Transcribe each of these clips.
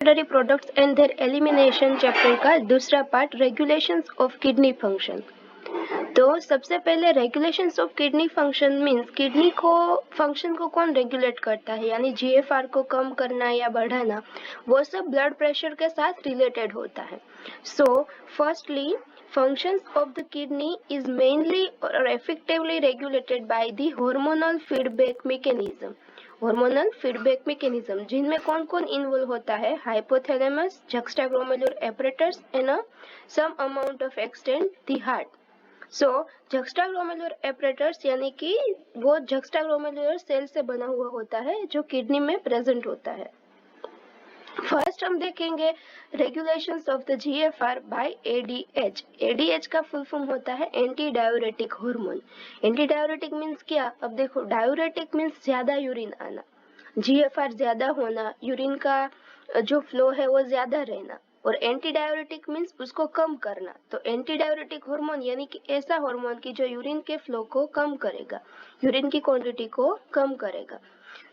Secondary products and there elimination chapter का दूसरा part regulations of kidney function. तो सबसे पहले regulations of kidney function means kidney को फंक्शन को कौन रेगुलेट करता है, यानी जीएफआर को कम करना या बढ़ाना, वो सब ब्लड प्रेशर के साथ रिलेटेड होता है। So firstly functions of the kidney is mainly or effectively regulated by the hormonal feedback mechanism। hormonal feedback mechanism जिनमें कौन कौन इन्वॉल्व होता है, hypothalamus, juxtaglomeralular apparatus and some amount of extent the heart। So juxtaglomeralular apparatus यानी कि वो juxtaglomeralular cell से बना हुआ होता है जो किडनी में प्रेजेंट होता है। फर्स्ट हम देखेंगे regulations of the GFR by ADH. ADH का फुल फॉर्म होता है anti diuretic hormone. Anti diuretic means क्या, अब देखो डायूरेटिक मीन्स ज्यादा यूरिन आना, जीएफआर ज्यादा होना, यूरिन का जो फ्लो है वो ज्यादा रहना, और एंटी डायूरेटिक मीन्स उसको कम करना। तो एंटी डायूरेटिक हार्मोन यानी कि ऐसा हार्मोन की जो यूरिन के फ्लो को कम करेगा, यूरिन की क्वांटिटी को कम करेगा।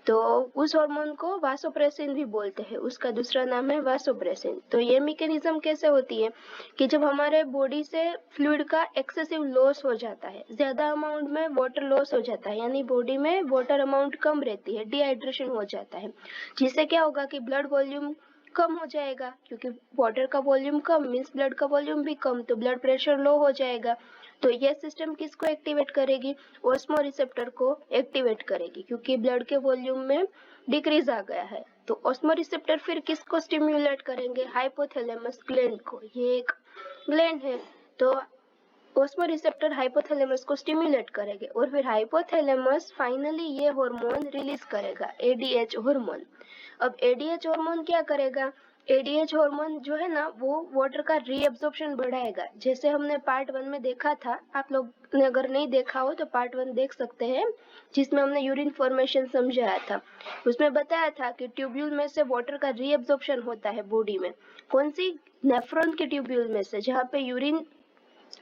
तो उस हार्मोन को वासोप्रेसिन भी बोलते हैं, उसका दूसरा नाम है वासोप्रेसिन। तो ये मैकेनिज्म कैसे होती है कि जब हमारे बॉडी से फ्लूइड का एक्सेसिव लॉस हो जाता है, ज्यादा अमाउंट में वाटर लॉस हो जाता है, यानी बॉडी में वाटर अमाउंट कम रहती है, डिहाइड्रेशन हो जाता है, जिससे क्या होगा कि ब्लड वॉल्यूम कम हो जाएगा, क्योंकि वाटर का वॉल्यूम कम मीन्स ब्लड का वॉल्यूम भी कम, तो ब्लड प्रेशर लो हो जाएगा। तो ये सिस्टम किसको एक्टिवेट करेगी, ऑस्मो रिसेप्टर को एक्टिवेट करेगी, क्योंकि ब्लड के वॉल्यूम में डिक्रीज आ गया है। तो ऑस्मो रिसेप्टर फिर किसको स्टिम्युलेट करेंगे, हाइपोथैलेमस ग्लैंड को। ये एक ग्लैंड है, तो ऑस्मो रिसेप्टर हाइपोथैलेमस को स्टिम्युलेट करेंगे और फिर हाइपोथैलेमस फाइनली ये हार्मोन रिलीज करेगा, एडीएच हार्मोन। अब एडीएच हार्मोन क्या करेगा, एडीएच हार्मोन जो है ना वो वाटर का रीअब्जॉर्प्शन बढ़ाएगा, जैसे हमने पार्ट 1 में देखा था। आप लोग ने अगर नहीं देखा हो तो पार्ट 1 देख सकते हैं, जिसमें हमने यूरिन फॉर्मेशन समझाया था। उसमें बताया था कि ट्यूब्यूल में से वाटर का रीअब्जॉर्प्शन होता है बॉडी में, कौन सी, नेफ्रॉन के ट्यूब्यूल में से, जहाँ पे यूरिन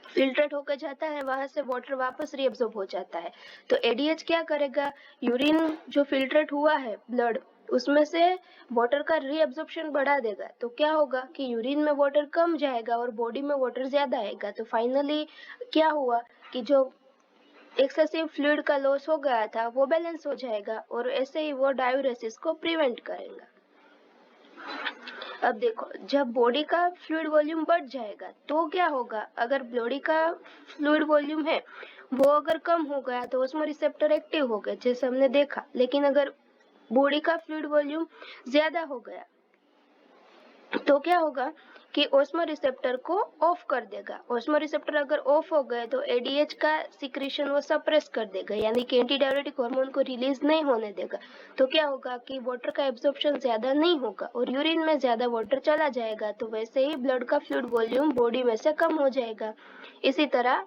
फिल्ट्रेट होकर जाता है, वहां से वाटर वापस रीअब्सॉर्ब हो जाता है। तो एडीएच क्या करेगा, यूरिन जो फिल्ट्रेट हुआ है ब्लड, उसमें से वाटर का रीअब्सॉर्प्शन बढ़ा देगा। तो क्या होगा कि यूरिन में वाटर कम जाएगा और बॉडी में वाटर ज्यादा आएगा। तो फाइनली क्या हुआ कि जो एक्सेसिव फ्लूइड का लॉस हो गया था वो बैलेंस हो जाएगा, और ऐसे ही वो डायूरेसिस को प्रिवेंट करेगा। अब देखो, जब बॉडी का फ्लूइड वॉल्यूम बढ़ जाएगा तो क्या होगा, अगर बॉडी का फ्लूइड वॉल्यूम है वो अगर कम हो गया तो उसमें रिसेप्टर एक्टिव हो गए, जैसे हमने देखा। लेकिन अगर बॉडी का फ्लूइड वॉल्यूम ज्यादा हो गया तो क्या होगा कि ऑस्मो रिसेप्टर को ऑफ कर देगा। ऑस्मो रिसेप्टर अगर ऑफ हो गए तो एडीएच का सिक्रीशन वो सप्रेस कर देगा, यानी कि एंटी डायरेटिक हार्मोन को रिलीज नहीं होने देगा। तो क्या होगा कि वाटर का एब्जॉर्प्शन ज्यादा नहीं होगा और यूरिन में ज्यादा वाटर चला जाएगा, तो वैसे ही ब्लड का फ्लूइड वॉल्यूम बॉडी में से कम हो जाएगा। इसी तरह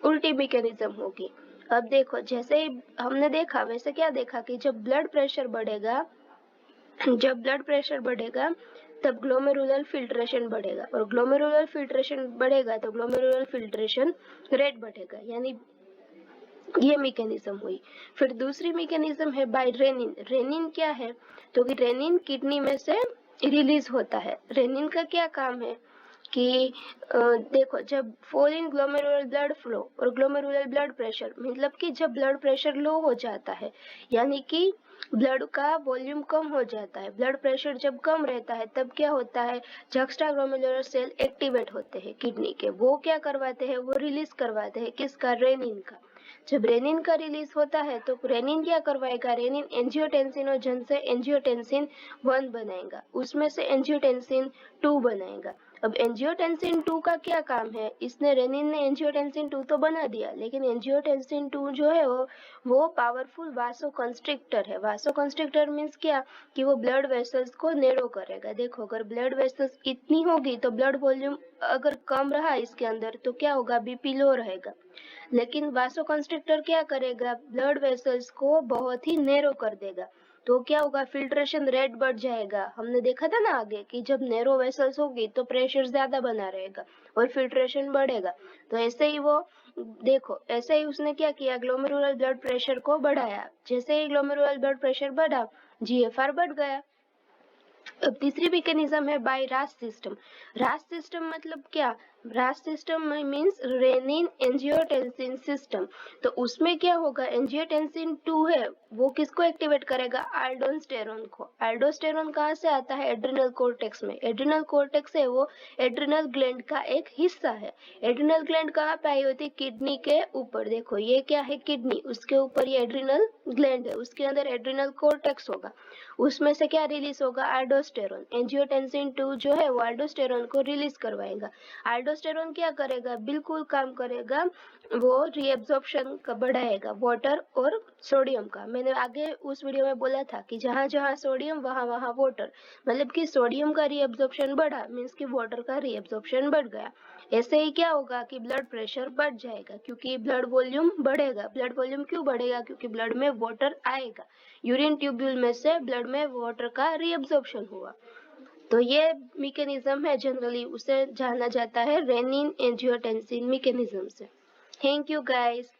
उल्टी मैकेनिज्म होगी। अब देखो, जैसे ही हमने देखा वैसे क्या देखा कि जब ब्लड प्रेशर बढ़ेगा तब ग्लोमेरुलर फिल्ट्रेशन बढ़ेगा, और ग्लोमेरुलर फिल्ट्रेशन बढ़ेगा तो ग्लोमेरुलर फिल्ट्रेशन रेट बढ़ेगा, यानी ये मैकेनिज्म हुई। फिर दूसरी मैकेनिज्म है बाय रेनिन। रेनिन क्या है, तो कि रेनिन किडनी में से रिलीज होता है। रेनिन का क्या काम है कि देखो, जब fall in glomerular blood flow और ग्लोमेरुलर ब्लड प्रेशर, मतलब कि जब ब्लड प्रेशर लो हो जाता है, यानी कि ब्लड का वॉल्यूम कम हो जाता है, ब्लड प्रेशर जब कम रहता है, तब क्या होता है, जक्स्टाग्लोमेरुलर सेल एक्टिवेट होते हैं किडनी के। वो क्या करवाते हैं, वो रिलीज करवाते हैं किसका, रेनिन का। जब रेनिन का रिलीज होता है तो रेनिन क्या करवाएगा, रेनिन एंजियोटेंसिनोजन से एंजियोटेंसिन 1 बनाएगा, उसमें से एंजियोटेंसिन 2 बनाएगा। अब एंजियोटेंसिन 2 का क्या काम है, इसने रेनिन ने एंजियोटेंसिन 2 तो बना दिया, लेकिन एंजियोटेंसिन 2 जो है वो पावरफुल वासोकंस्ट्रिक्टर है। वासोकंस्ट्रिक्टर मीन्स क्या, कि वो ब्लड वेसल्स को नैरो करेगा। देखो, अगर ब्लड वेसल्स इतनी होगी तो ब्लड वॉल्यूम अगर कम रहा इसके अंदर तो क्या होगा, बीपी लो रहेगा। लेकिन वासोकंस्ट्रिक्टर क्या करेगा, ब्लड वेसल्स को बहुत ही नैरो कर देगा। तो क्या होगा, फिल्ट्रेशन रेट बढ़ जाएगा। हमने देखा था ना आगे कि जब नैरो वेसल्स होगी तो प्रेशर ज्यादा बना रहेगा और फिल्ट्रेशन बढ़ेगा। तो ऐसे ही वो देखो, ऐसे ही उसने क्या किया, ग्लोमेरुलर ब्लड प्रेशर को बढ़ाया। जैसे ही ग्लोमेरुलर ब्लड प्रेशर बढ़ा, जीएफआर बढ़ गया। अब तीसरी मैकेनिज्म है बाय रास सिस्टम। रास सिस्टम मतलब क्या? रास system means renin angiotensin system. तो उसमें क्या होगा, एंजियोटेंसिन 2 है वो किसको एक्टिवेट करेगा? आल्डोस्टेरोन को। आल्डोस्टेरोन कहाँ से आता है? एड्रिनल कोर्टेक्स में। एड्रिनल कोर्टेक्स है वो एड्रिनल ग्लैंड का एक हिस्सा है। एड्रिनल ग्लैंड कहाँ पे आई होती है? किडनी के ऊपर। देखो ये क्या है? किडनी, उसके ऊपर ये एड्रिनल ग्लैंड है, उसके अंदर एड्रिनल कोर्टेक्स होगा। उसमें से क्या रिलीज होगा? आल्डोस्टेरोन। एंजियोटेंसिन 2 जो है वो आल्डोस्टेरोन को रिलीज करवाएगा। आल्डोस्टेरोन क्या करेगा? बिल्कुल काम करेगा, वो रीएब्जॉर्प्शन का बढ़ाएगा वाटर और सोडियम का। मैंने आगे उस वीडियो में बोला था कि जहां जहां सोडियम वहां वहां वाटर, मतलब कि सोडियम का रीएब्जॉर्प्शन बढ़ा मीन्स कि वाटर का रीएब्जॉर्प्शन बढ़ गया। ऐसे ही क्या होगा कि ब्लड प्रेशर बढ़ जाएगा, क्योंकि ब्लड वॉल्यूम बढ़ेगा। ब्लड वॉल्यूम क्यों बढ़ेगा? क्योंकि ब्लड में वाटर आएगा, यूरिन ट्यूब्यूल में से ब्लड में वाटर का रीअब्जॉर्प्शन हुआ। तो ये मैकेनिज्म है, जनरली उसे जाना जाता है रेनिन एंजियोटेंसिन मैकेनिज्म से। Thank you guys.